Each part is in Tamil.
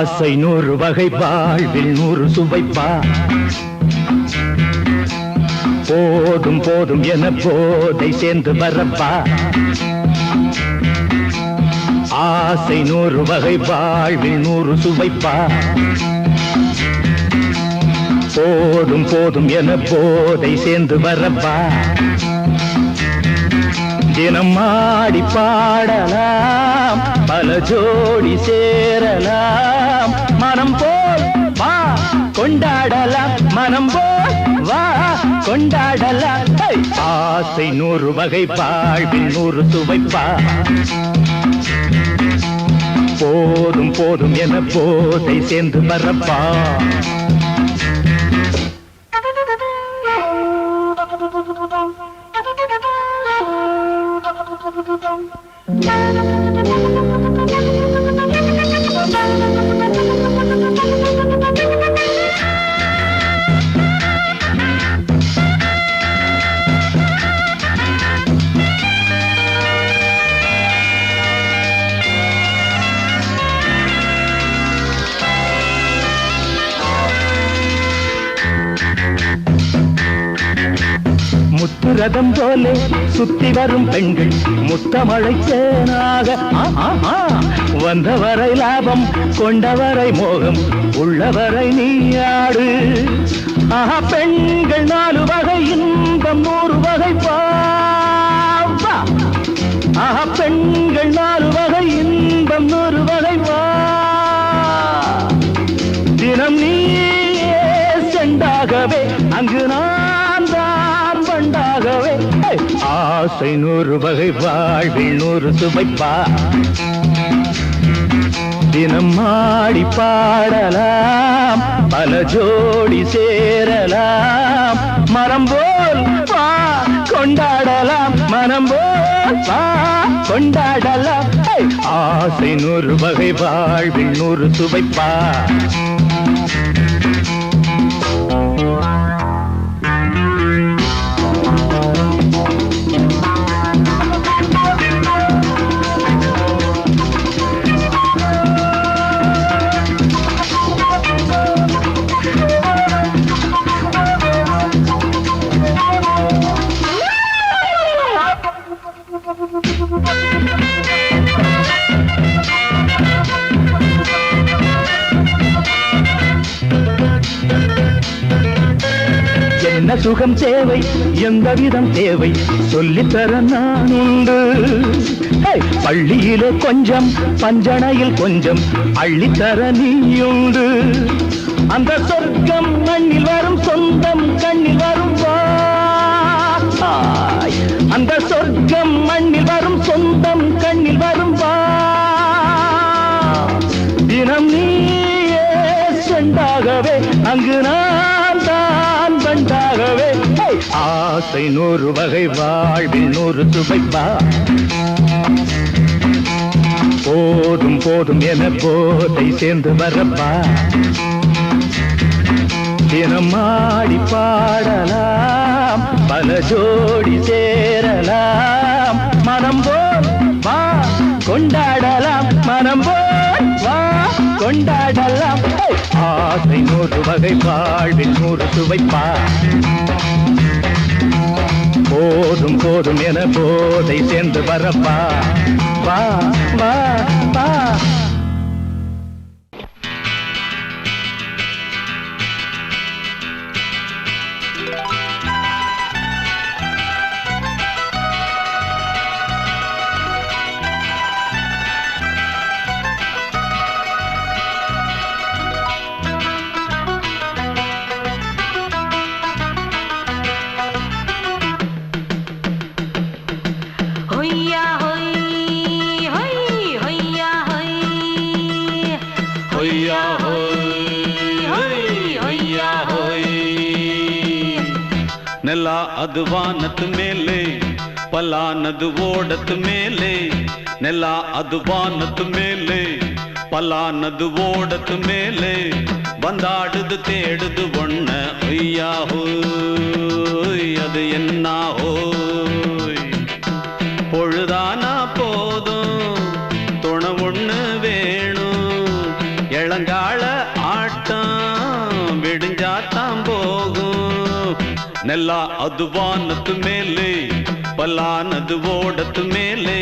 ஆசை 100 வகை வாழ்வில் 100 சுவைப்பா போதும் போதும் என போதை சேர்ந்து வரப்பா ஆசை 100 வகை வாழ்வில் 100 சுவைப்பா போதும் போதும் என போதை சேர்ந்து வரப்பா தினம் ஆடி பாடலாம் பல ஜோடி சேரலாம் மனம் போல் வா கொண்டாடலாம் மனம் போல் வா கொண்டாடலாம் ஆசை 100 வகை வாழ்வில் 100 சுவைப்பா போதும் போதும் என போதை சேர்ந்து வரப்பா முத்துரதம் போலே சுத்தி வரும் பெண்கள் முத்தமழை தேனாக வந்தவரை லாபம் கொண்டவரை மோகம் உள்ளவரை நீயாடு பெண்கள் 4 வகை இன்பம் 100 வகை பாவா பெண்கள் 4 வகை இன்பம் 100 வகை வா தினம் நீயே செண்டாகவே அங்கு நான் தான் பண்டாகவே ஆசை 100 வகை வாழ்வில் 100 சுவைப்பா தினம் ஆடி பாடலாம் பல ஜோடி சேரலாம் மரம் போல் வா கொண்டாடலாம் மனம் போல் வா கொண்டாடலாம் ஆசை 100 வகை வாழ்வில் 100 சுவைப்பா என்ன சுகம் தேவை எந்த விதம் தேவை சொல்லித்தர நான் உண்டு பள்ளியிலே கொஞ்சம் பஞ்சணையில் கொஞ்சம் அள்ளித்தர நீயுண்டு அந்த சொர்க்கம் மண்ணில் வரும் சொந்தம் கண்ணில் வரும் அந்த சொர்க்கம் மண்ணில் வரும் சொந்தம் கண்ணில் வரும் தினம் நீயே செண்டாகவே அங்கு நான் தான் பண்டாகவே ஆசை 100 வகை வாழ்வில் 100 சுவைப்பா போதும் போதும் என போதை சேர்ந்து வரப்பா தினம் ஆடி பாடலாம் பல ஜோடி சேரலாம் மனம் போல் வா கொண்டாடலாம் மனம் போல் வா கொண்டாடலாம் ஆசை 100 வகை வாழ்வில் 100 சுவைப்பா போதும் போதும் என போதை சேர்ந்து வரப்பா வா வா வா ನೆಲ ಅದು ವಾನದ ಮೇಲೆ ಪಲಾನದು ಓಡದ ಮೇಲೆ ನೆಲ ಅದು ವಾನದ ಮೇಲೆ ಪಲಾನದು ಓಡದ ಮೇಲೆ ಬಂದಾಡುದು தேடுது ஒண்ண ஐயா ஹோய் அது என்ன ஹோய் பொழுதானா போதும் துணை ஒண்ணு வேணும் இளங்கா ನೆಲ ಅದು ವಾನತ್ತು ಮೇಲೆ பல்லானது ஓடத்து மேலே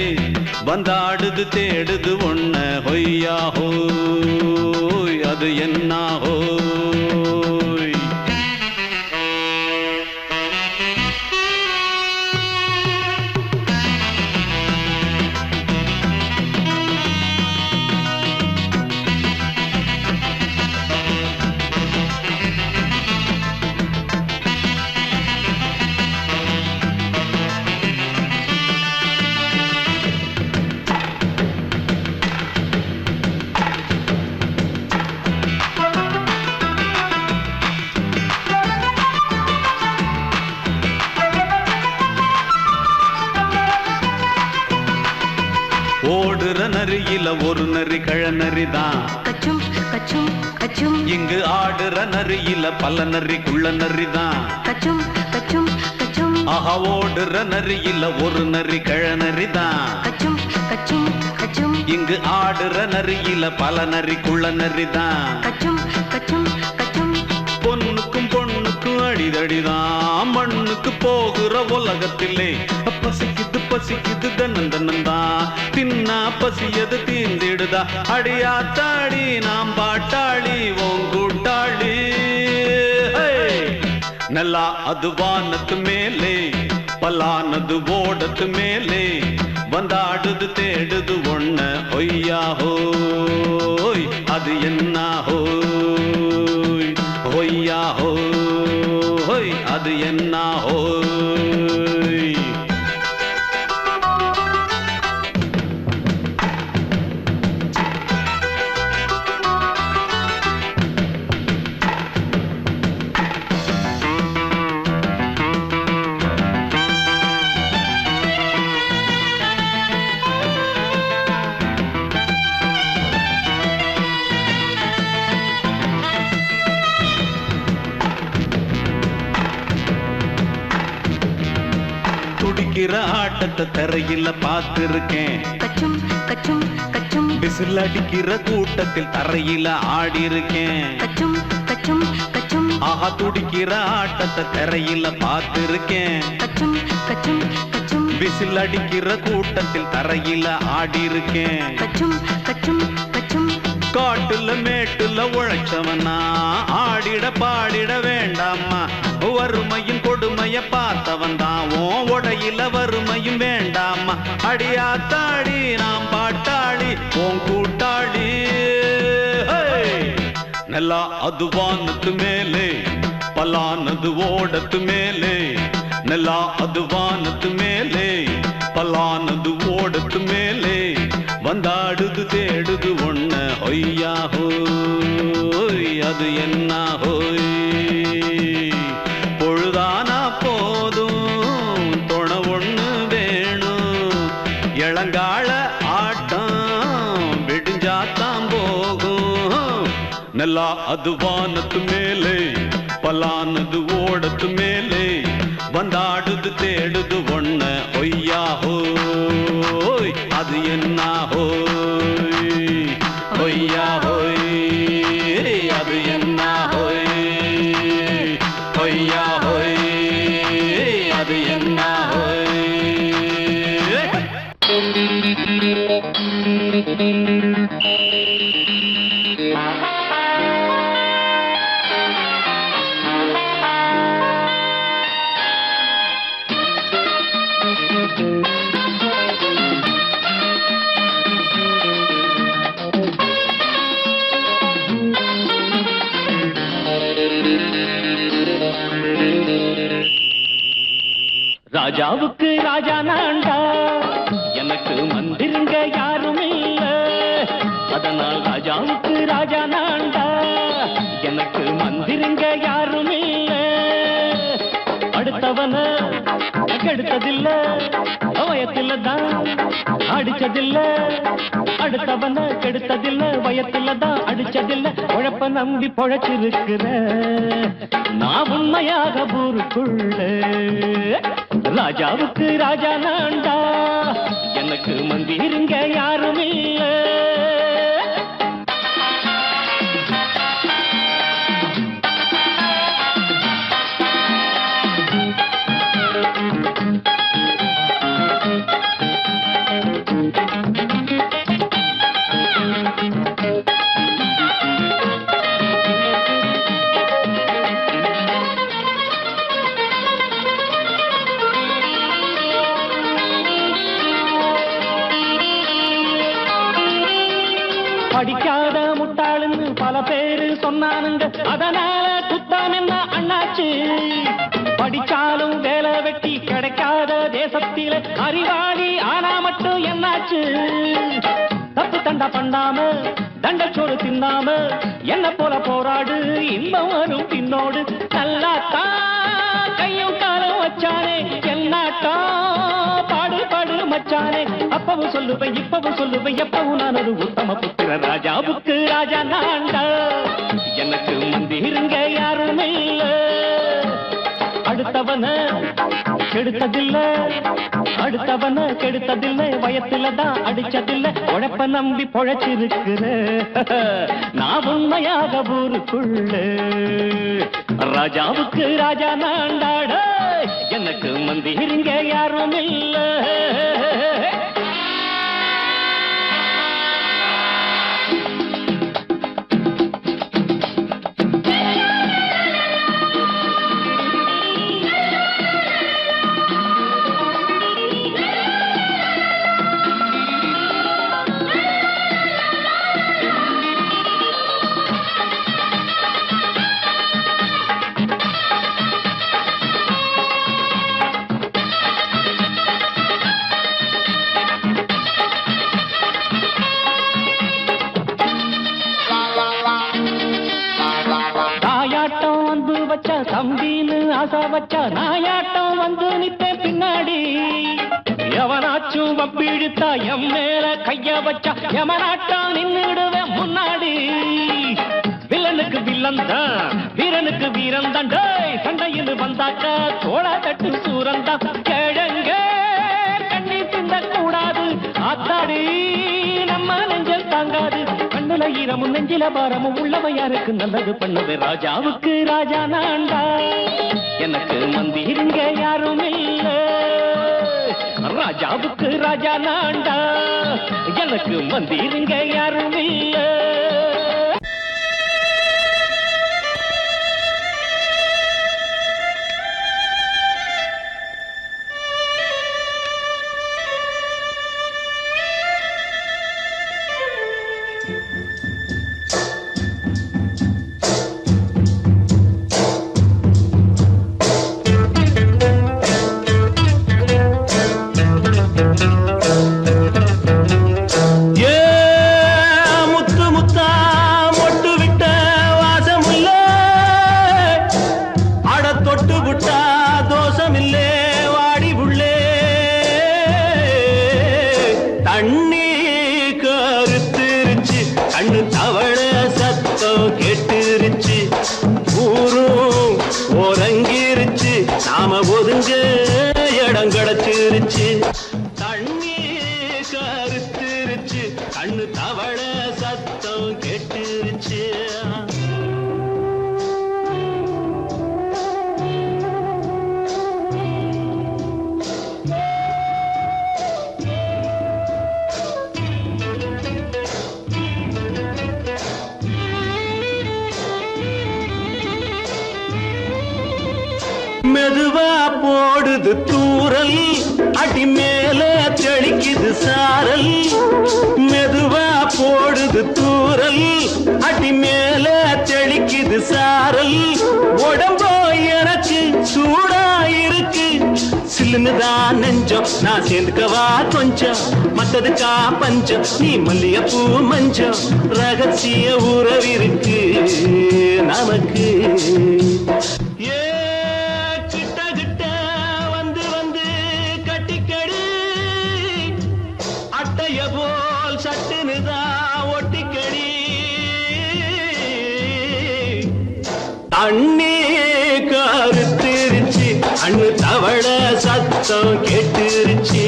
வந்தாடுது தேடுது ஒண்ண ஹொய்யா ஹோய் அது என்ன ஹோய் ஓடுற நரியில ஒரு நரி கழநரிதான் கச்சும் கச்சும் கச்சும் இங்கு ஆடுற நரியில பல நரி குள்ள நரிதான் கச்சும் கச்சும் கச்சும் ஆஹா ஓடுற நரியில ஒரு நரி கழநரிதான் கச்சும் கச்சும் கச்சும் இங்கு ஆடுற நரியில பல நரி குள்ள நரிதான் கச்சும் கச்சும் கச்சும் பொண்ணுக்கும் பொண்ணுக்கும் அடிதடிதான் மண்ணுக்கு போகிற உலகத்திலே பசிக்குது பசிக்குது தன்னந்தன்னந்தான் தின்னா பசியது தீர்ந்திடுதா அடியாத்தாடி நாம் பாட்டாளி ஓங்கூட்டாளி நல்லா அது வானத்து மேலே பல்லானது ஓடத்து மேலே வந்தாடுது தேடுது ஒண்ண ஒய்யா ஹோய் அது என்ன ஹோய் ஒய்யா ஹோய் அது என்ன ஹோய் துடிக்கிற ஆட்டத்தை தரையில பார்த்திருக்கேன் கச்சும் கச்சும் கச்சும் விசில் அடிக்கிற கூட்டத்தில் தரையில ஆடி இருக்கேன் கச்சும் கச்சும் கச்சும் ஆஹா துடிக்கிற ஆட்டத்தை தரையில பார்த்திருக்கேன் கச்சும் கச்சும் கச்சும் விசில் அடிக்கிற கூட்டத்தில் தரையில ஆடி இருக்கேன் கச்சும் கச்சும் கச்சும் காட்டுல மேட்டுல உழைச்சவனா ஆடிட பாடிட வேண்டாமா வறுமையும் கொடுமைய பார்த்தவன் தான் உடையில வறுமையும் வேண்டாமா அடியாத்தாடி நாம் பாட்டாளி ஓன் கூட்டாளி நல்லா அது வானத்து மேலே பல்லானது ஓடத்து மேலே நல்லா அது வானத்து மேலே பல்லானது ஓடத்து மேலே வந்தாடுது தேடுது ஒண்ண ஒய்யா ஹோய் அது என்ன ஹோய் பொழுதானா போதும் துணை ஒண்ணு வேணும் இளங்கால ஆட்டம் விடிஞ்சாத்தான் போகும் நல்லா அது வானத்து மேலே பல்லானது ஓடத்து மேலே வந்தாடுது தேடுது ஒண்ண ஒய்யா ஹோய் அது என்ன ஹோய் ஒய்யா ஹோய் அது என்ன ஹோய் ஒய்யா ஹோய் அது என்ன ஹோய் ராஜாவுக்கு ராஜா நான்டா எனக்கு மந்திருங்க யாரும் இல்ல அதனால் ராஜாவுக்கு ராஜா நான்டா எனக்கு மந்திருங்க யாரும் இல்ல அடுத்தவன கெடுத்ததில்ல வயத்தில தான் அடிச்சதில்ல அடுத்தவன கெடுத்ததில்ல வயத்தில தான் அடிச்சதில்ல உழப்ப நம்பி பொழைச்சிருக்கிற நான் உண்மையாக ஊருக்குள்ள ராஜாவுக்கு ராஜா நான்டா எனக்கு மந்திருங்க யாரும் இல்ல படிக்காத முட்டாளுன்னு பல பேரு சொன்னானுங்க, அதனால குத்தம் என்ன அண்ணாச்சு? படிச்சாலும் வேலை வெட்டி கிடைக்காத தேசத்தில அறிவாளி ஆனா மட்டும் என்னாச்சு? தப்பு தண்டா பண்ணாம தண்டச்சோடு தின்னாம என்ன போல போராடு, இன்பம் வரும் பின்னோடு. நல்லாத்தான் கையும் காலம் வச்சானே, என்னாட்டா பாடு பாடு மச்சானே. அப்பவும் சொல்லுவேன் இப்பவும் சொல்லுவேன், எப்பவும் நான் ஒரு உத்தம புத்திர. ராஜாவுக்கு ராஜா நான்டா, எனக்கு மந்திருங்க யாரும் இல்ல. அடுத்தவன கெடுத்ததில்ல, அடுத்தவன கெடுத்ததில்லை, வயத்துலதான் அடிச்சதில்லை. உழைப்ப நம்பி பொழைச்சிருக்கிற நான் உண்மையாக ஊருக்குள்ள. ராஜாவுக்கு ராஜா நான்டாட, எனக்கு மந்திருங்க யாரும் இல்ல. தம்பின்னு ஆசா வச்சா நாயாட்டம் வந்து நித்தேன் பின்னாடி. எவனாச்சும் வப்பிழுத்தா எம் மேல கைய வச்சா எவனாட்டம் நின்னுடுவேன் முன்னாடி. வில்லனுக்கு வில்லன் தான், வீரனுக்கு வீரன் தான். சண்டையில் வந்தாக்கா தோளா தட்டு சூரன் தான். கிழங்க கண்ணி திந்த கூடாது, ஆத்தாடி நம்ம நெஞ்சல் தாங்காது. கண்ணுல ஈரமும் நெஞ்சில பாரமும் உள்ளவன் யாருக்கு நல்லது பண்ணது. ராஜாவுக்கு ராஜா நான்டா, எனக்கு மந்திருங்க யாரும் இல்ல. ராஜாவுக்கு ராஜா நான்டா, எனக்கு மந்திருங்க யாரும் இல்ல. நாம ஒதுங்க இடம் கிடைச்சிருச்சு. தண்ணி கருத்திருச்சு, கண்ணு தவள சத்தம் கேட்டுருச்சு. மெதுவா போடுது தூரல், அடி மேல தெளிக்குது சாரல். மெதுவா போடுது தூரல், அடி மேல தெளிக்குது சாரல். உடம்போ எனக்கு சூடா இருக்கு, சில்லுன்னுதான் நெஞ்சம். நான் சேர்ந்துக்கவா கொஞ்சம், மத்ததுக்கா பஞ்சம். நீ மல்லிகைப்பூ மஞ்சம், ரகசிய உறவிருக்கு நமக்கு. போல் சட்டுனுதான் ஒட்டிக்கடி. தண்ணி கருத்திருச்சு, அண்ணு தவள சத்தம் கேட்டுருச்சு.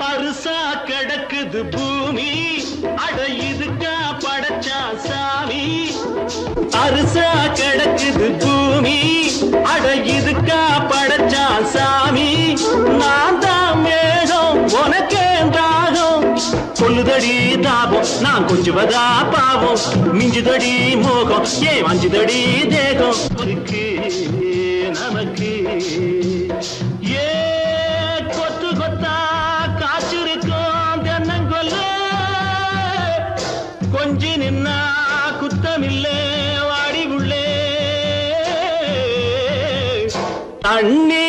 பருசா கிடக்குது பூமி, அட இதுக்கா படைச்சா சாமி. அரிசா கிடக்குது பூமி, அட இதுக்கா படைச்சா சாமி. நான் தான் மேகம் உனக்கே தாகம், கொல்லுதடி தாபம் நான் கொஞ்சுவதா பாவம் மிஞ்சுதடி மோகம் ஏன் வஞ்சுதடி தேகம் நமக்கு ஏ கொத்து கொத்தா காய்ச்சிருக்கும் தென்னங்கொல்ல கொஞ்சி நின்னா குத்தமில்லே வாடி உள்ளே தண்ணி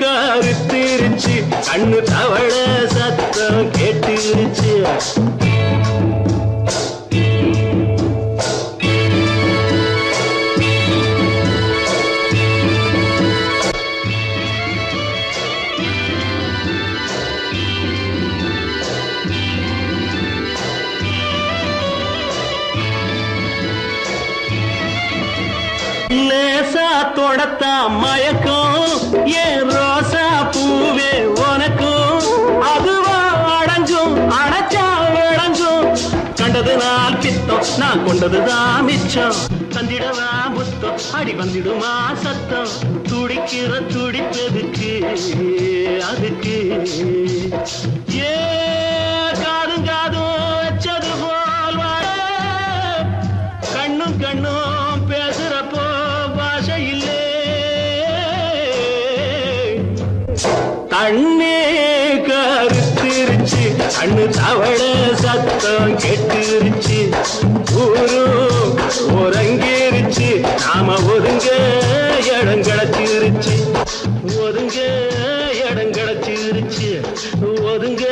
கருத்திருச்சு கண்ணு தவள சத்தம் கேட்டுருச்சு லேசா தொடத்தா மயக்கம் ஏன் ரோசா பூவே உனக்கும் அதுவா அடைஞ்சும் அடைச்சா விளைஞ்சும் கண்டது நாள் பித்தம் நான் கொண்டதுதான் மிச்சம் தந்திடவா புத்தம் அடி வந்திடுமா சத்தம் துடிக்கிற துடிப்பதுக்கு அதுக்கு ஏ காதும் காதும் வச்சது போல் வாழ கண்ணும் கண்ணும் பேசுறப்போ பாஷை இல்லே தண்ணே கருத்திருச்சு கண்ணு தவள சத்தம் கெட்டுருச்சு ஊரும் ஒரங்கிருச்சு நாம ஒதுங்க இடம் கிடச்சிருச்சு ஒதுங்க இடம் கிடச்சிருச்சு ஒதுங்க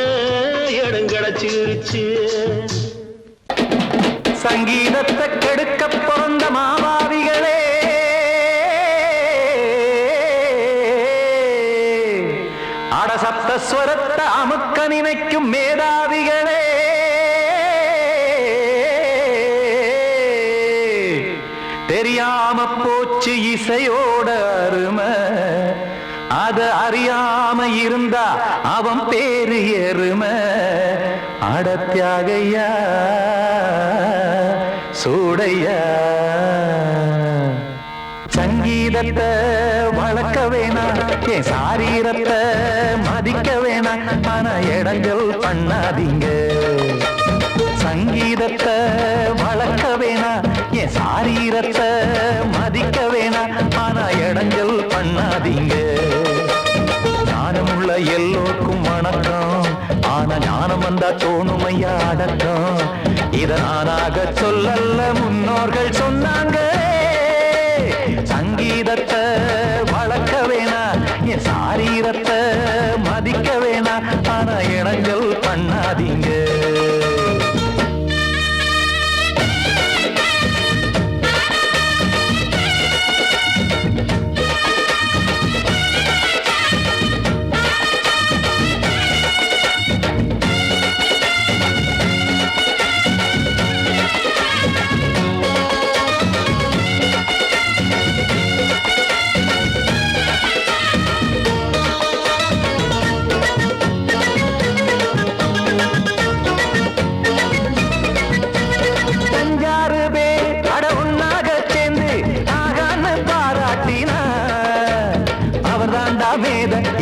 இடம் கிடச்சிருச்சு சங்கீதத்தை கெடுக்க பிறந்த மாவாவிகளே அடசப்தஸ்வரத்தை அமுக்க நினைக்கும் மேதாவிகளே தெரியாம போச்சு இசையோட அருமை அத அறியாம இருந்தா அவன் பேரு எருமை அடத்தியாகையா சூடையா சங்கீதத்தை வளர்க்க வேணாம் என் சாரீரத்தை மதிக்க வேணாம் ஆனா இடங்கள் பண்ணாதீங்க சங்கீதத்தை வளர்க்க வேணாம் என் சாரீரத்தை மதிக்க வேணாம் ஆனா இடங்கள் பண்ணாதீங்க ஞானமுள்ள எல்லோருக்கும் வணக்கம் ஆனா ஞானம் வந்தா தோணுமையா அடக்கம் இத நானாக சொல்லல்ல முன்னோர்கள் சொன்னாங்க சங்கீதத்தை வளர்க்க வேணா என் சாரீரத்தை மதிக்க வேணா ஆனா இடங்கள் பண்ணாதீங்க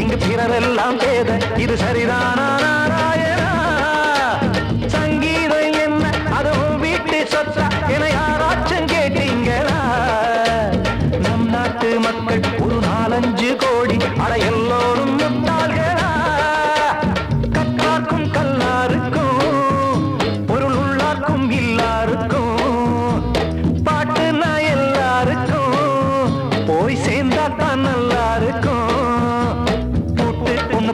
இங்கு பிறரெல்லாம் பேத இது சரிதானா நாராயணா சங்கீதம் என்ன அதுவும் வீட்டு சொத்தா என யாராச்சும் கேட்டீங்களா நம் நாட்டு மக்கள் ஒரு 4-5 கோடி அட எல்லோரும் முட்டாள்களா கற்றார்க்கும் கல்லாருக்கும் பொருள் உள்ளார்க்கும் இல்லாருக்கும் பாட்டுனா எல்லாருக்கும் போய் சேர்ந்தா தான் நல்லா இருக்கும்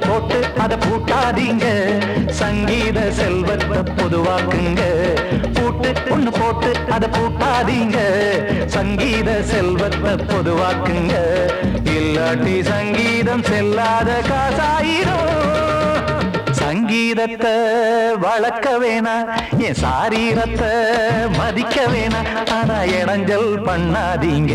போட்டு அத பூட்டாதீங்க சங்கீத செல்வத்தை பொதுவாக்குங்க பூட்டு ஒண்ணு போட்டு அத பூட்டாதீங்க சங்கீத செல்வத்தை பொதுவாக்குங்க இல்லாட்டி சங்கீதம் செல்லாத காசாயிரும் சங்கீதத்தை வளர்க்க வேணா என் சாரீரத்தை மதிக்க வேணா ஆனா இடைஞ்சல் பண்ணாதீங்க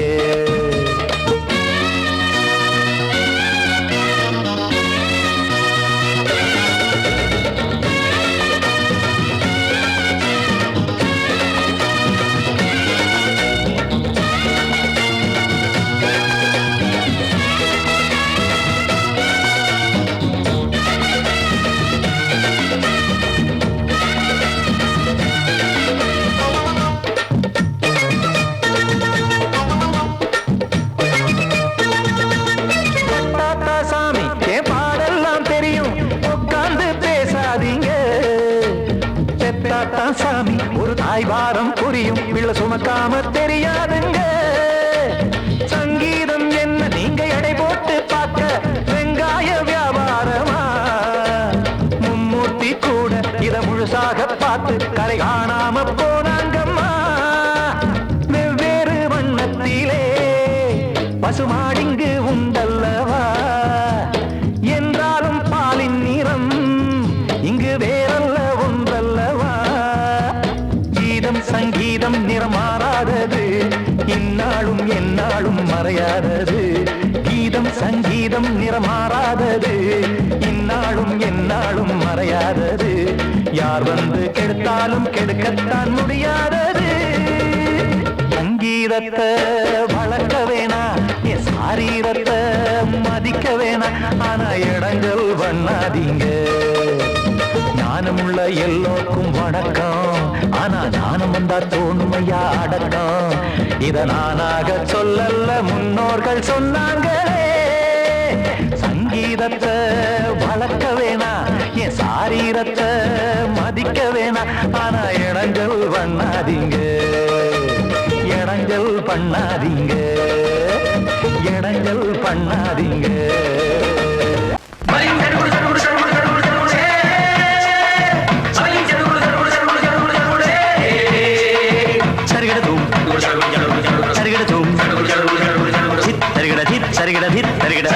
ஒரு தாய் வாரம் புரியும் பிள்ளை சுமக்காம தெரியாதுங்க சங்கீதம் என்ன நீங்க எடை போட்டு பார்க்க வெங்காய வியாபாரமா மும்மூர்த்தி கூட இத முழுசாக பார்த்து கரை காணாம போனாங்கம்மா வெவ்வேறு வண்ணத்திலே பசுமாடிங்கு உண்டல்லவா என்றாலும் பாலின் நிறம் இங்கு வேறல்ல ஒன்றல்லவா கீதம் சங்கீதம் நிறம் மாறாதது இந்நாளும் எந்நாளும் மறையாதது கீதம் சங்கீதம் நிறம் மாறாதது இந்நாளும் எந்நாளும் மறையாதது யார் வந்து கெடுத்தாலும் கெடுக்கத்தான் முடியாதது சங்கீதத்தை வளர்க்க வேணா என் சாரீரத்தை மதிக்க வேணா ஆனா இடங்கள் பண்ணாதீங்க ஞானமுள்ள எல்லோருக்கும் வணக்கம் ஆனா ஞானம் வந்தா தோணுமையா அடக்கம் இத நானாக சொல்லல முன்னோர்கள் சொன்னாங்களே சங்கீதத்தை வளர்க்க வேணா என் சாரீரத்தை மதிக்க வேணா ஆனா இடங்கள் பண்ணாதீங்க இடங்கள் பண்ணாதீங்க இடங்கள் பண்ணாதீங்க சரிகிட சரிகிட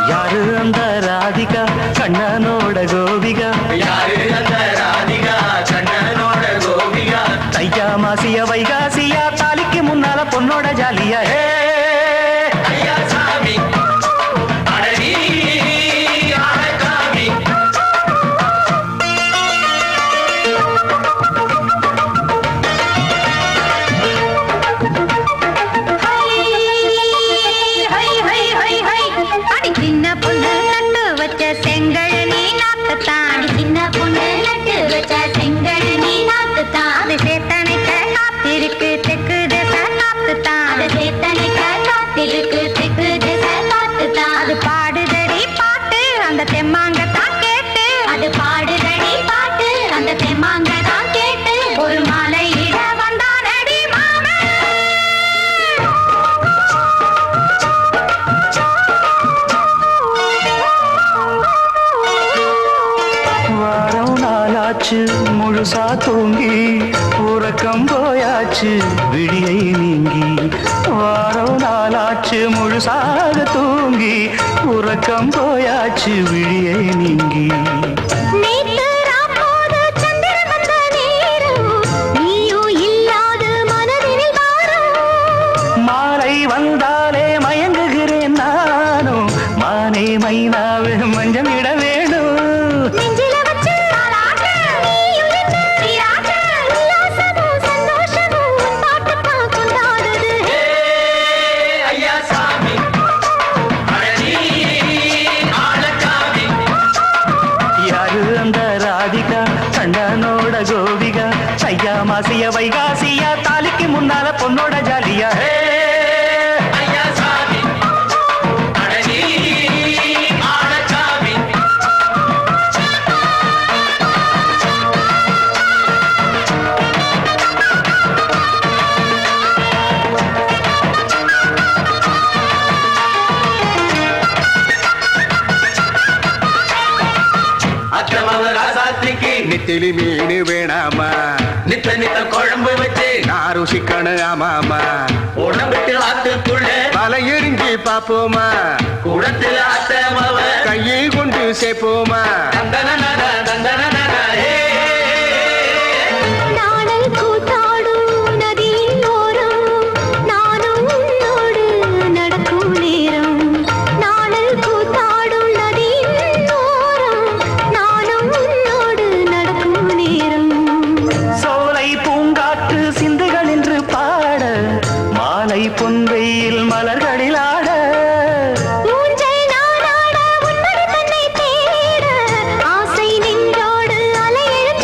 யாரு அந்த ராதிகா கண்ணனோட கோபிகா யாரு அந்த ராதிகா கண்ணனோட கோபிகா தையா மாசியா வைகாசியா தாலிக்கு முன்னால பொண்ணோட ஜாலியா முழுசா தூங்கி உறக்கம் போயாச்சு விடியை நீங்கி வாரம் நாளாச்சு முழுசாக தூங்கி உறக்கம் போயாச்சு விடியை நீங்கி மாலை வந்தாலே மயங்குகிறேன் நானும் மானே மைனாவே மஞ்சள் இட வேணும் கோபிகா சையா மாசிய வைகாசியா தாலிக்கு முன்னால பொண்ணோட ஜாலியா நெத்திலி மீன் வேணாமா நித்த நித்த குழம்பு வச்சு நான் ருசிக்கணும் ஆமாமா உடம்புக்கு ஆத்துக்குள்ள பல எரிஞ்சு பாப்போமா குடத்துல அத்தமவ கையை கொண்டு சேர்ப்போமா தந்தன தந்தன பொன்வெயில் மலர்களில் ஆட ஆசை நின்றோடு அலையெழும்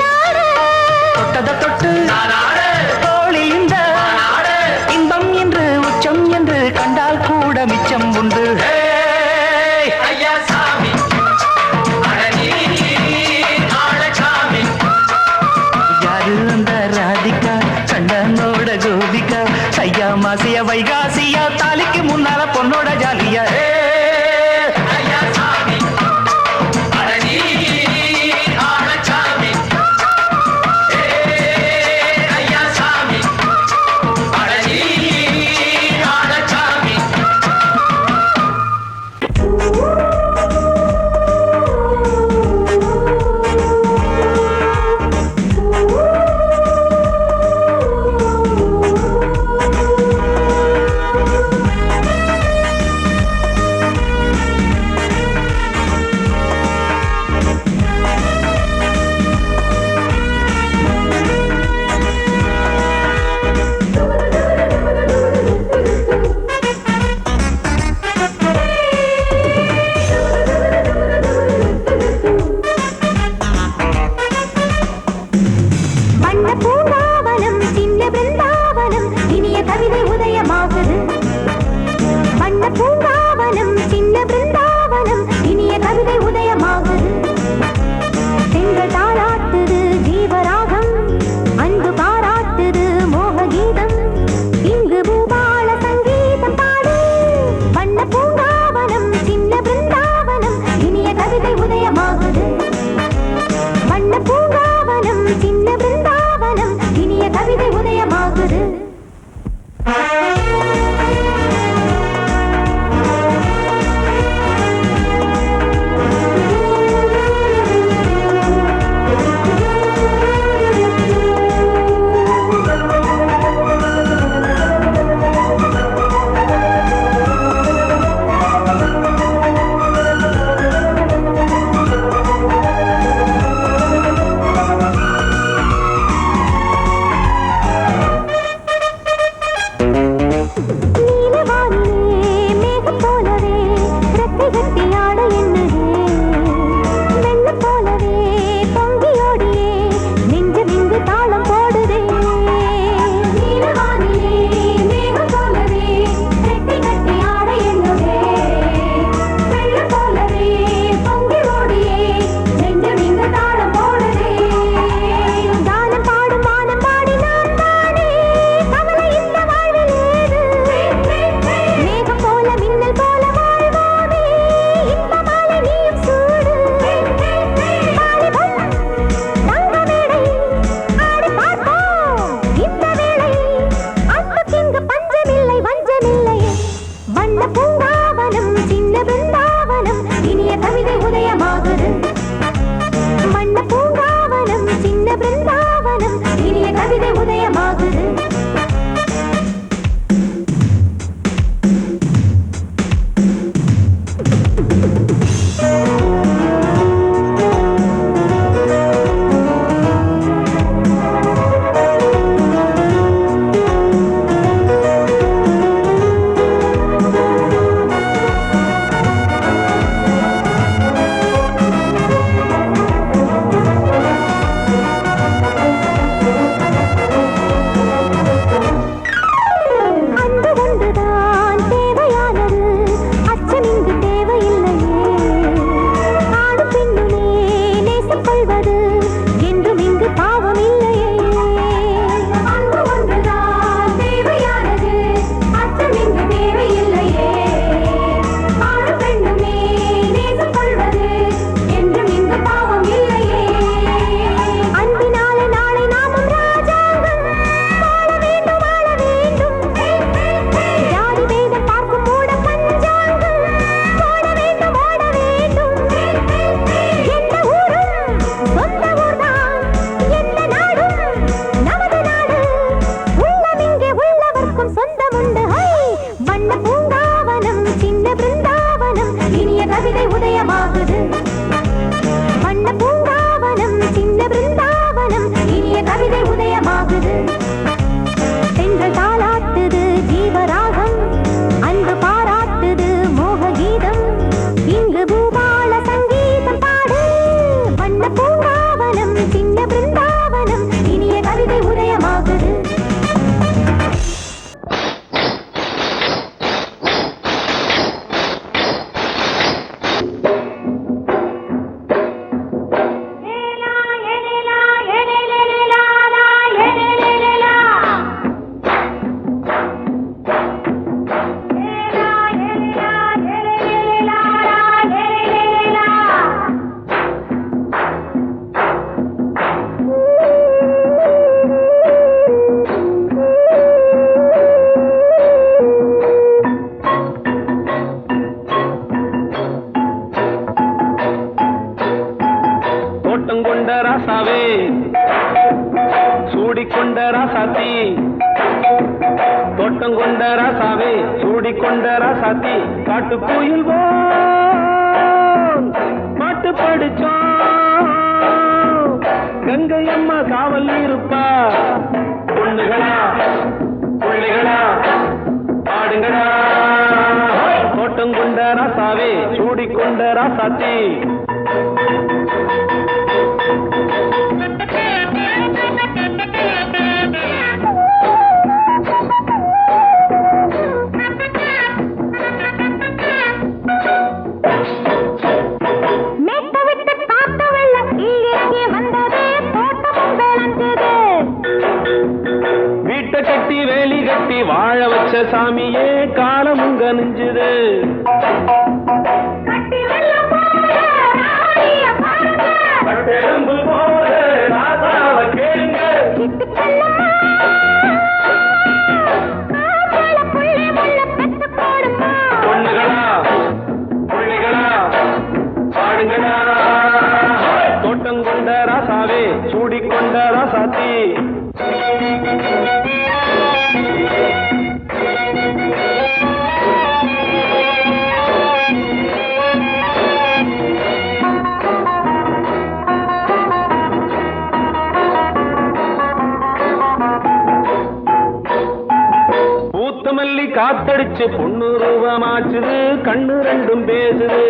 காத்தடிச்சு பொண்ணு ரூபமாச்சுது கண்ணு ரெண்டும் பேசுது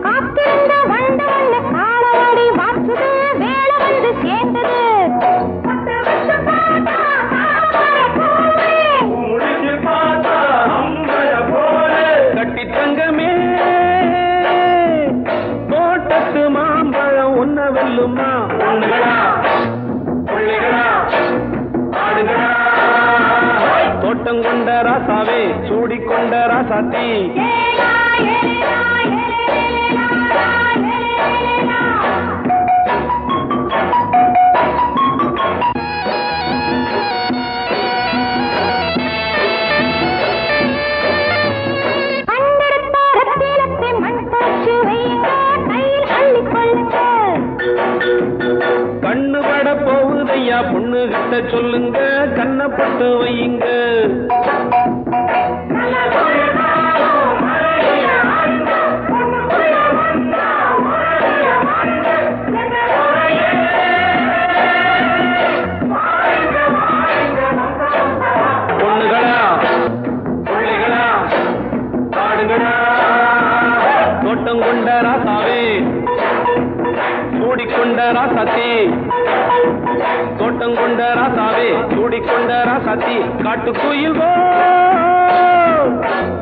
காத்திருந்த வண்டவல்ல காலவாடி வாச்சுது வேலை வந்து சேர்ந்தது கட்டி தங்கமே தோட்டத்து மாம்பழம் ஒன்ன வெல்லுமா பொண்ணுகளா பிள்ளைகளா ஆடுகளா தோட்டம் கொண்ட ராசாவே சூடிக்கொண்ட ராசாத்தி கண்ணு பட போகுதையா பொண்ணு கிட்ட சொல்லுங்க கண்ணப்பட்டு வையுங்க பொண்ணுகளா பிள்ளைகளா ஆடுகளா தோட்டம் கொண்ட ராசாவே சூடிக்கொண்ட ராசாத்தி தோட்டம் கொண்ட ராசாவே சூடிக்கொண்ட ராசாத்தி காட்டு கோயில்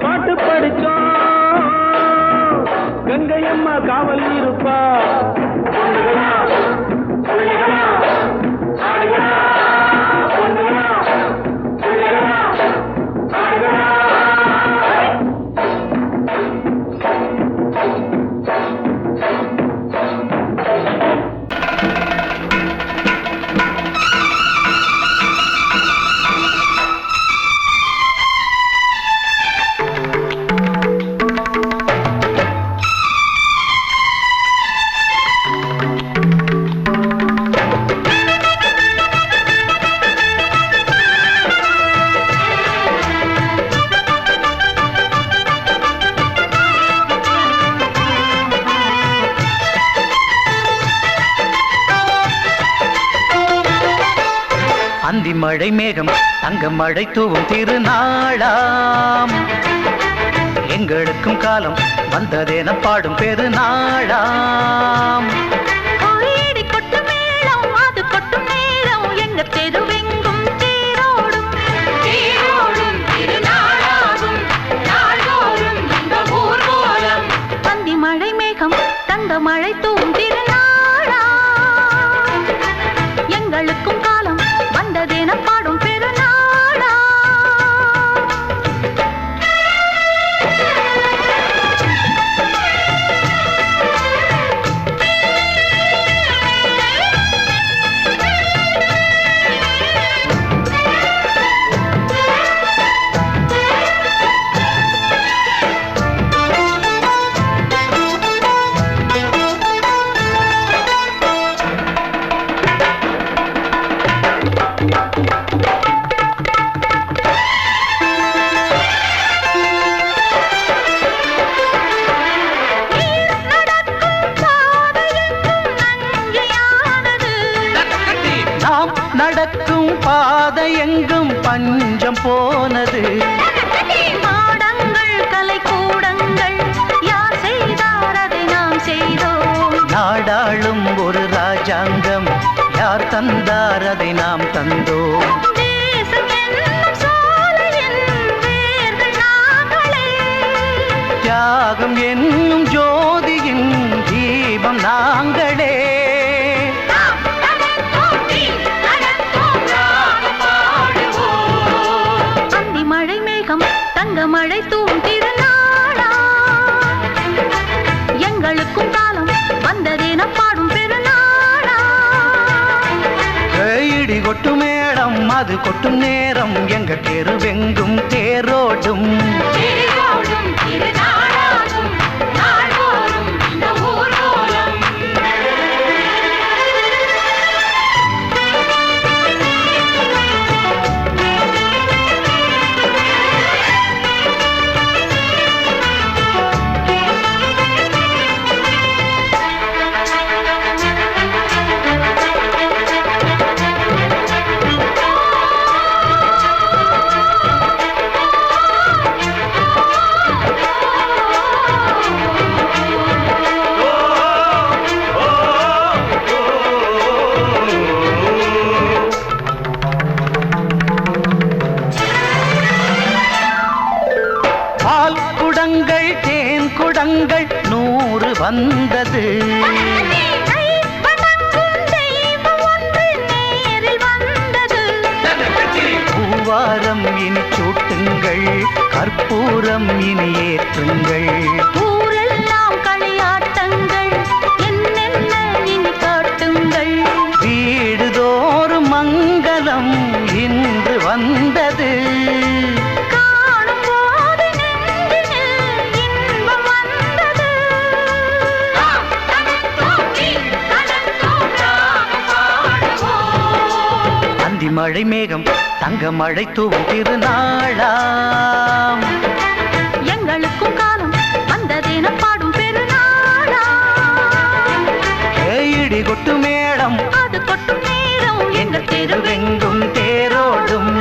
பாட்டு படிச்சோம் கங்கையம்மா காவல் இருப்பா பொண்ணுகளா பிள்ளைகளா ஆடுகளா பொண்ணுகளா பிள்ளைகளா ஆடுகளா அந்தி மழை மேகம் தங்க மழை தூவும் திருநாளாம் எங்களுக்கும் காலம் வந்ததென பாடும் பெருநாளாம் கோயிடி கொட்டு மேளம் அது கொட்டும் நேரம் எங்க தெருவெங்கும் தேரோடும் தேரோடும் திருநாளாகும் நாள்தோறும் இந்த ஊர்வலம் அந்தி மழை மேகம் தங்க மழை தூவும் திருநாளா எங்களுக்கும் காலம் வந்ததென பாடும் பெருநாளா நடக்கும் பாதை எங்கும் பஞ்சம் போனது மாடங்கள் கலை கூடங்கள் யார் செய்தார் அதை நாம் செய்தோம் நாடாளும் ஒரு ராஜாங்கம் யார் தந்தார் அதை நாம் தந்தோம் தேசம் என்னும் சோலையின் வேர்கள் நாங்களே தியாகம் என்னும் ஜோதியின் தீபம் நாங்களே அந்தி மழை மேகம் தங்க மழை தூவும் திருநாளா எங்களுக்கும் காலம் வந்ததென பாடும் பெருநாளா இடி கொட்டு மேடம் அது கொட்டும் நேரம் எங்க தெருவெங்கும் தேரோடும் தேரோடும் திருநாளாகும் நாள்தோறும் இந்த ஊர்வலம் வருடங்கள் 100 வந்தது. பூவாரம் இனி சூட்டுங்கள், கற்பூரம் இனி ஏற்றுங்கள். ஊரெல்லாம் களியாட்டங்கள், என்னென்ன இனி காட்டுங்கள். வீடுதோறும் மங்களம் இன்று வந்தது. காணும் போது நெஞ்சினில் இன்பம் வந்தது. அந்தி மழை மேகம் தங்க மழை தூவும் திருநாளாம். எங்களுக்கும் காலம் வந்ததென பாடும் பெருநாளாம். இடி கொட்டு மேளம் அது கொட்டும் நேரம் எங்கள் தெருவெங்கும் தேரோடும்.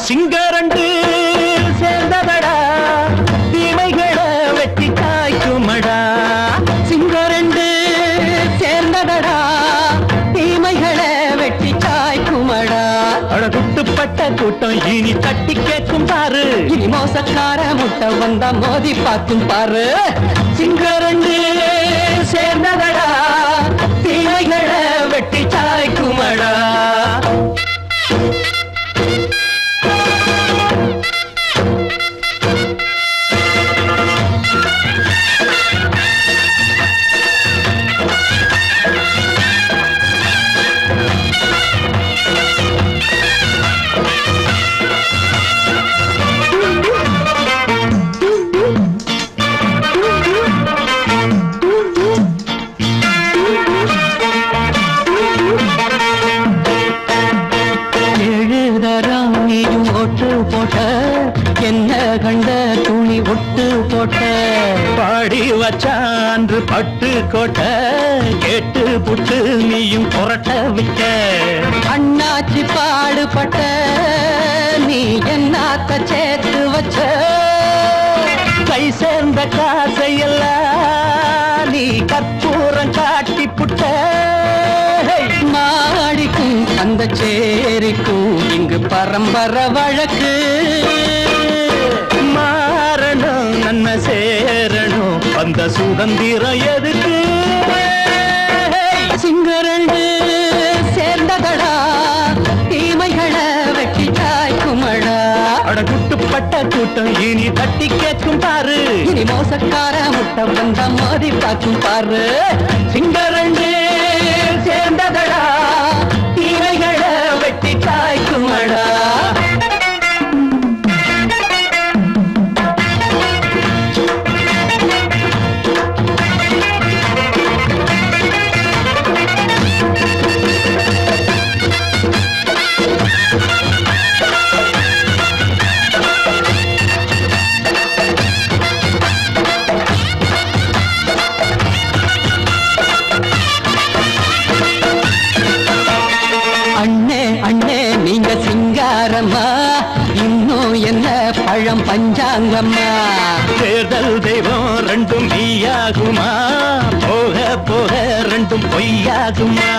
சிங்கரண்டு சேர்ந்ததடா, தீமைகளை வெட்டி காய்க்குமடா. சிங்கரண்டு சேர்ந்ததடா, தீமைகளை வெட்டி காய்க்குமடா. அழகுட்டுப்பட்ட கூட்டம் இனி தட்டி கேட்கும் பாரு. இனி மோசக்கார முட்டை வந்தா மோதி பார்க்கும் பாரு. சிங்கரண்டு சேர்ந்ததடா, தீமைகளை வெட்டி காய்க்குமடா. என்ன கண்ட துணி ஒட்டு போட்ட பாடி வச்சான்று பட்டு கோட்ட கேட்டு புட்டு நீயும் புரட்ட விட்ட. அண்ணாச்சி பாடுபட்ட நீ என்னாத்த சேர்த்து வச்ச. கை சேர்ந்த காசையெல்லாம் நீ கற்பூரம் காட்டி புட்ட. மாடிக்கும் அந்த சேரிக்கும் இங்கு பரம்பரை வழக்கு. மாறணும் நன்மை சேரணும் அந்த சுதந்திரம் எதுக்கு. சிங்கரண்டு சேர்ந்ததடா, தீமைகளை வெட்டி காய்க்குமடா. அடகுட்டுப்பட்ட கூட்டம் இனி தட்டி கேட்கும் பாரு. இனி மோசக்கார முட்டை வந்த மோதி பார்க்கும் பாரு. சிங்கரண்டு சேர்ந்ததடா, தீமைகளை வெட்டி காய்க்குமடா. இன்னும் என்ன பழம் பஞ்சாங்கம்மா. தேர்தல் தெய்வம் ரெண்டும் மெய்யாகுமா, போக போக ரெண்டும் பொய்யாகுமா.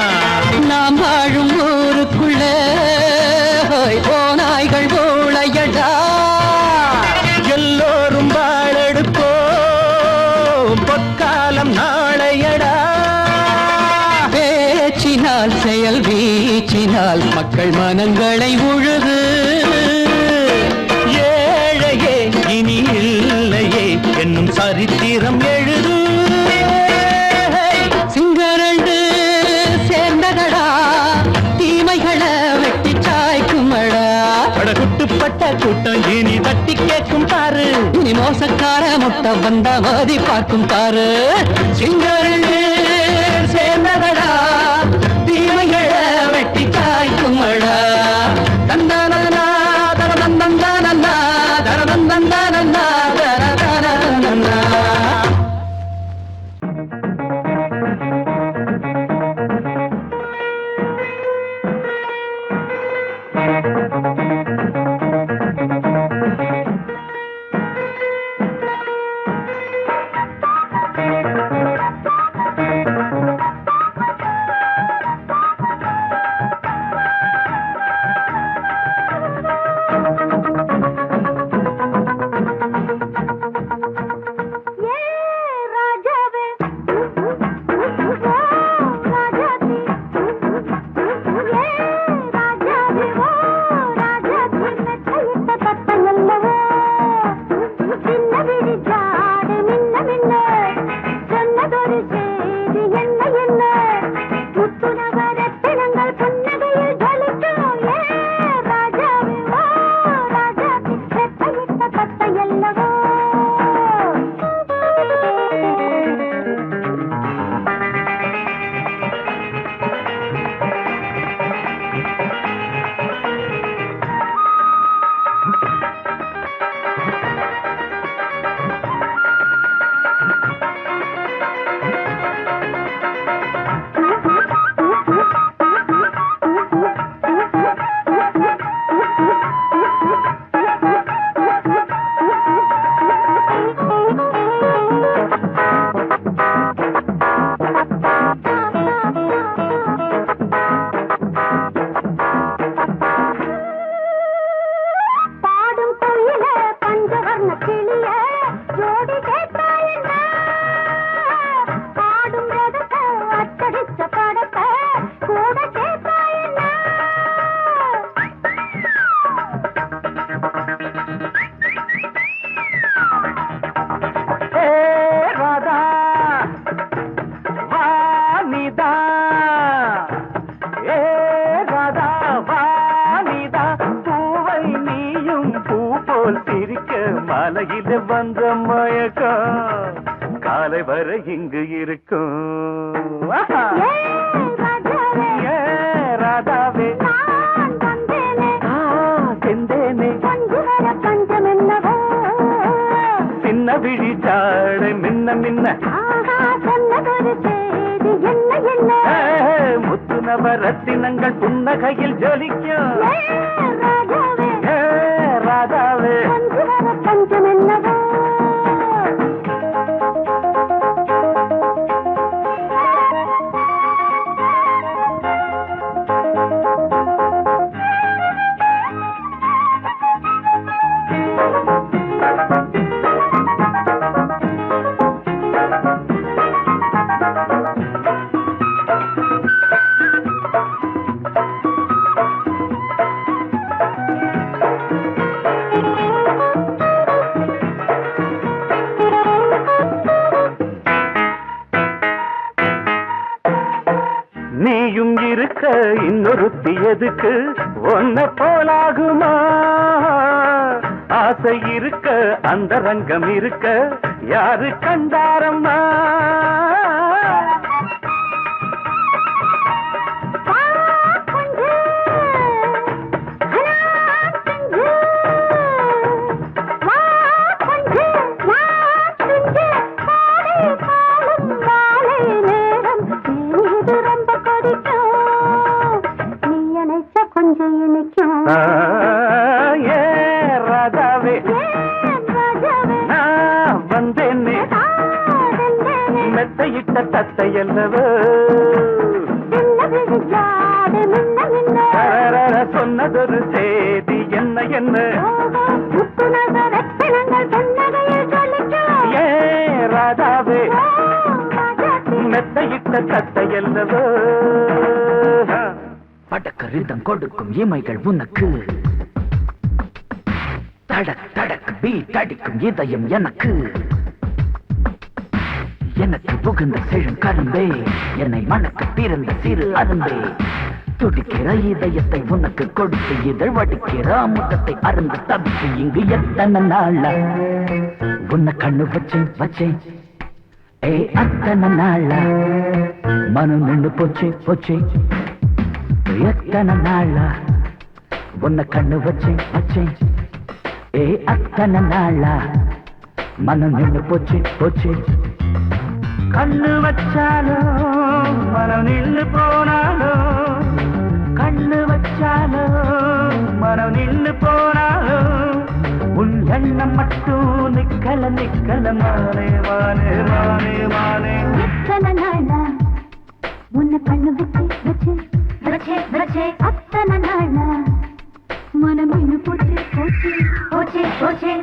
நாம் வாழும் ஊருக்குள்ள ஓநாய்கள் ஊழையடா. எல்லோரும் வாழெடுப்போ பொற்காலம் நாளையடா. பேச்சினால் செயல் வீச்சினால் மக்கள் மனங்களை உழுது. ஏழையே இனி இல்லையே என்னும் சரித்திரம் எழுது. சிங்கரண்டு சேர்ந்ததடா, தீமைகளை வெட்டி சாய்க்குமடா. படகுட்டுப்பட்ட கூட்டம் இனி தட்டி கேட்கும் பாரு. இனி மோசக்கார முட்டை வந்த மோதி பார்க்கும் பாரு. சிங்கரண்டு சேர்ந்ததடா, தீமைகளை வெட்டி காய்க்குமடா. தந்தானா தந்தந்தானா மாலையில வந்த மயக்கம் காலை வரை இங்கு இருக்கும் ராதாவே செந்தேனே சின்ன விழி சாடை மின்ன மின்ன முத்து நவரத்தினங்கள் புன்னகையில் ஜொலிக்கும் ராதாவே பஞ்சமென்னவோ நீயும் இருக்க இன்னொருத்தி எதுக்கு ஒன்ன போலாகுமா ஆசை இருக்க அந்த ரங்கம் இருக்க யாரு கண்டாரம்மா ராதாவே நான் வந்தேன்னே மெத்தையிட்ட தத்தையல்லவோ சொன்னதொரு செய்தி என்ன என்ன ஏ ராதாவே மெத்தையிட்ட தத்தையல்லவோ படக்க ரிதம் கொடுக்கும் இமைகள் உனக்கு தடக் தடக் பீட் அடிக்கும் இதயம் எனக்கு எனக்கு புகுந்த செழும் கரும்பே என்னை மணக்க பிறந்த சிறு அரும்பே துடிக்கிற இதயத்தை உனக்கு கொடுத்து இதழ் வடிக்கிற அமுதத்தை அருந்து தவித்து இங்கு எத்தனை நாளா உன்னை கண்ணு வச்சேன் வச்சேன் ஏ அத்தனை நாளா மனு நின்று போச்சு போச்சு எத்தனை நாளா உன்னை கண்ணு வச்சேன் வச்சேன் ஏ அத்தனை நாளா மனம் நின்று போச்சு போச்சு. கண்ணு வச்சாலும் மனம் நின்று போனாலும், கண்ணு வச்சாலும் மனம் நின்று போனாலும், உன் எண்ணம் மட்டும் நிக்கல நிக்கல மானே மானே மானே மானே. எத்தனை நாளா உன்னை கண்ணு வச்சு வச்சு வச்சு வச்சு அத்தனை நாளா மனம் இன்னும் போச்சு போச்சு போச்சு போச்சு.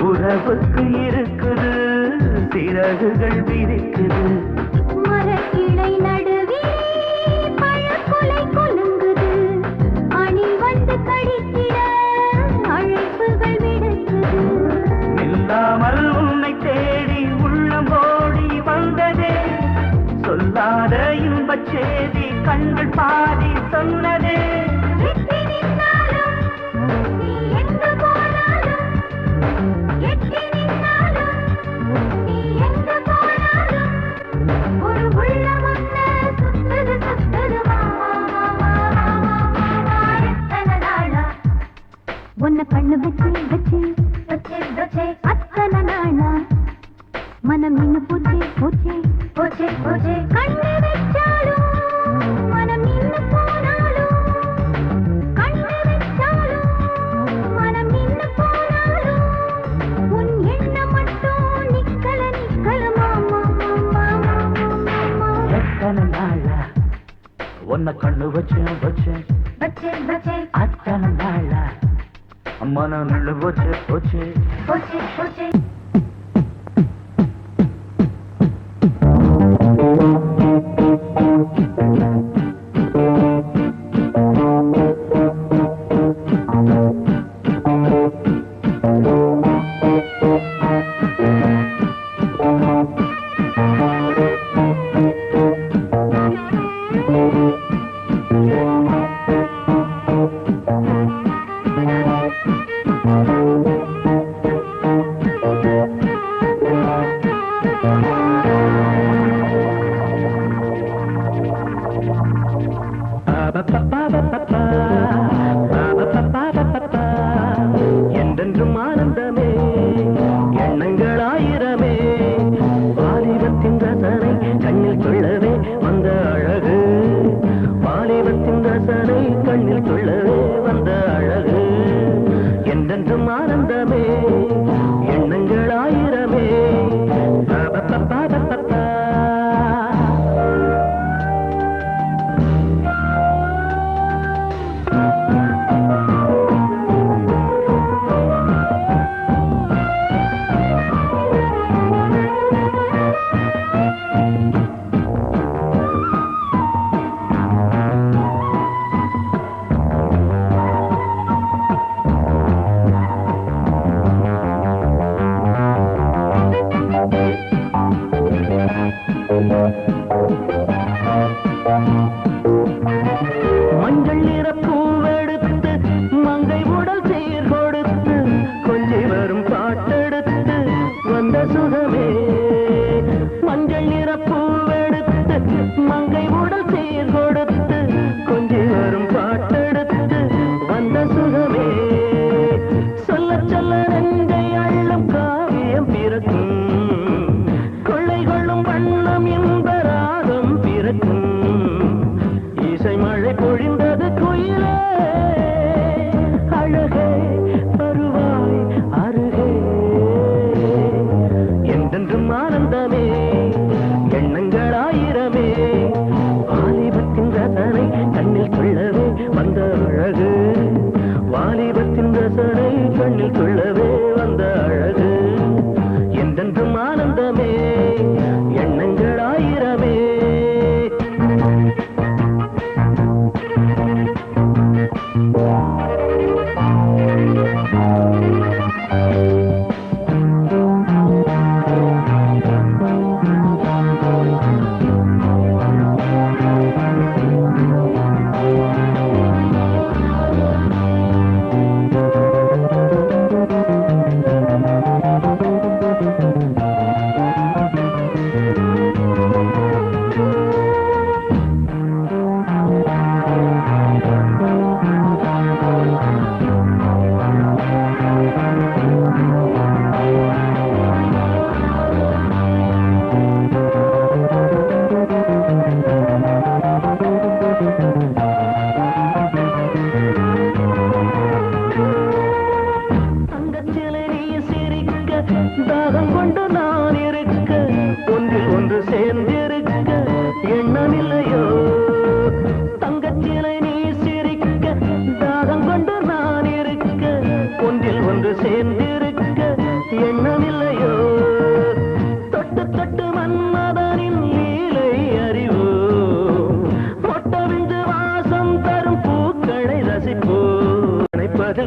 உறவுக்கு இருக்குது சிறகுகள் விரிக்குது. மரக்கிளை நடுவே பழக்குலை கொலுங்குது, அணி வந்து கடித்திட அழைப்புகள் விடுக்குது. நில்லாமல் உன்னை தேடி உள்ளம் ஓடி வந்ததே, சொல்லாத இன்பச் செய்தி கண்கள் பாதி சொன்னதே. உன்னை கண்ணு வச்சு வச்சு வச்சு வச்சு அத்தனை நாளா மனம் நின்னு போச்சு போச்சு போச்சு போச்சு. கண்ணு வச்சாலும் மனம் நின்னு போனாலும், கண்ணு வச்சாலும் மனம் நின்னு போனாலும், உன் எண்ணம் மட்டும் நிக்கல நிக்கல மாமா மாமா மாமா. எத்தனை நாளா உன்னை கண்ணு வச்சு வச்சு வச்சு வச்சு அத்தனை நாளா மனம் நின்று போச்சு போச்சு போச்சு போச்சு. என்றென்றும் ஆனந்தமே எண்ணங்கள் ஆயிரமே, வாலிபத்தின் ரசனை கண்ணில் கொள்ளவே வந்த அழகு, வாலிபத்தின் ரசனை கண்ணில் கொள்ளவே வந்த அழகு. என்றென்றும் ஆனந்தமே எண்ணங்கள் ஆயிரமே. மஞ்சள் நிற பூவெடுத்து மங்கை உடல் சீர் கொடுத்து கொஞ்சி வரும் பாட்டெடுத்து வந்த சுகமே. மஞ்சள் நிற பூவெடுத்து மங்கை உடல் சீர் கொடுத்து கொஞ்சி வரும் பாட்டெடுத்து வந்த சுகமே. சொல்ல சொல்ல நெஞ்சை அள்ளும் காவியம் பிறக்கும், கொள்ளை கொள்ளும் வண்ணம் என்பராகம் பிறக்கும். இசை மழை பொழிந்தது குயிலே, அழகே வருவாய் அருகே. என்றென்றும் ஆனந்தமே எண்ணங்கள் ஆயிரமே, வாலிபத்தின் ரசனை கண்ணில் கொள்ளவே வந்த அழகு, வாலிபத்தின் ரசனை கண்ணில் கொள்ளவே வந்த அழகு. என்றென்றும் ஆனந்தமே எண்ணங்கள் ஆயிரமே.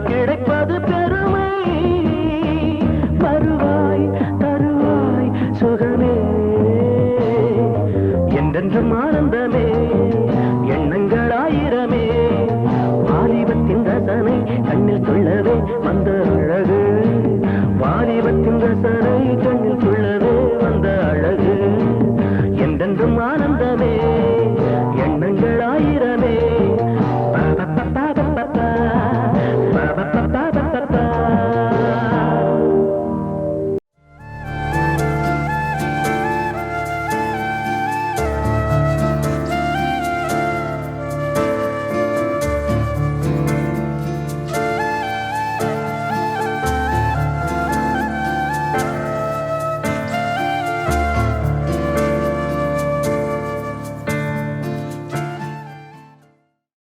கிடைப்பது பெருமை வருவாய் தருவாய் சுகமே என்றென்றும் ஆனந்தமே எண்ணங்கள் ஆயிரமே வாலிபத்தின் ரசனை கண்ணில் கொள்ளவே வந்த